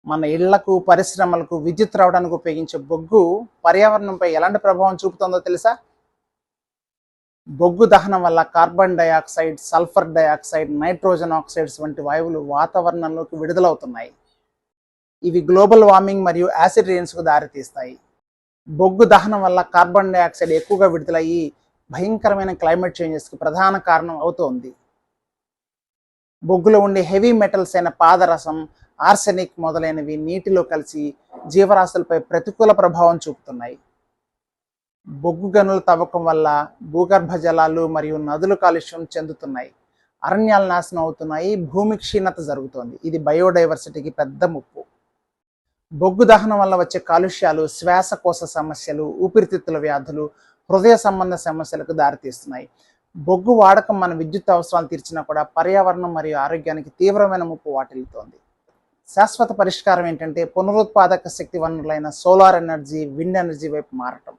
మన ఇళ్లకు పరిశ్రమలకు విద్యుత్ రావడానికి ఉపయోగించే బొగ్గు పర్యావరణంపై ఎలాంటి ప్రభావం చూపుతుందో తెలుసా? బొగ్గు దహనం వల్ల carbon dioxide, sulphur dioxide, nitrogen oxides వంటి వాయువులు వాతావరణంలోకి విడుదలవుతున్నాయి. ఇవి గ్లోబల్ వార్మింగ్ మరియు యాసిడ్ రెయిన్స్కు దారితీస్తాయి. బొగ్గు దహనం వల్ల కార్బన్ డయాక్సైడ్ ఎక్కువగా విడుదలయ్యి భయంకరమైన క్లైమేట్ చేంజెస్కి ప్రధాన కారణం అవుతోంది. బొగ్గులో ఉండే హెవీ మెటల్స్ అయిన పాదరసం, ఆర్సెనిక్ మొదలైనవి నీటిలో కలిసి జీవరాశులపై ప్రతికూల ప్రభావం చూపుతున్నాయి. బొగ్గు గనుల తవ్వకం వల్ల భూగర్భ జలాలు మరియు నదులు కాలుష్యం చెందుతున్నాయి, అరణ్యాలు నాశనం అవుతున్నాయి, భూమి క్షీణత జరుగుతోంది. ఇది బయోడైవర్సిటీకి పెద్ద ముప్పు. బొగ్గు దహనం వల్ల వచ్చే కాలుష్యాలు శ్వాసకోశ సమస్యలు, ఊపిరితిత్తుల వ్యాధులు, హృదయ సంబంధ సమస్యలకు దారితీస్తున్నాయి. బొగ్గు వాడకం మన విద్యుత్ అవసరాలు తీర్చినా కూడా పర్యావరణం మరియు ఆరోగ్యానికి తీవ్రమైన ముప్పు వాటిల్లుతోంది. శాశ్వత పరిష్కారం ఏంటంటే పునరుత్పాదక శక్తి వనరులైన సోలార్ ఎనర్జీ, విండ్ ఎనర్జీ వైపు మారటం.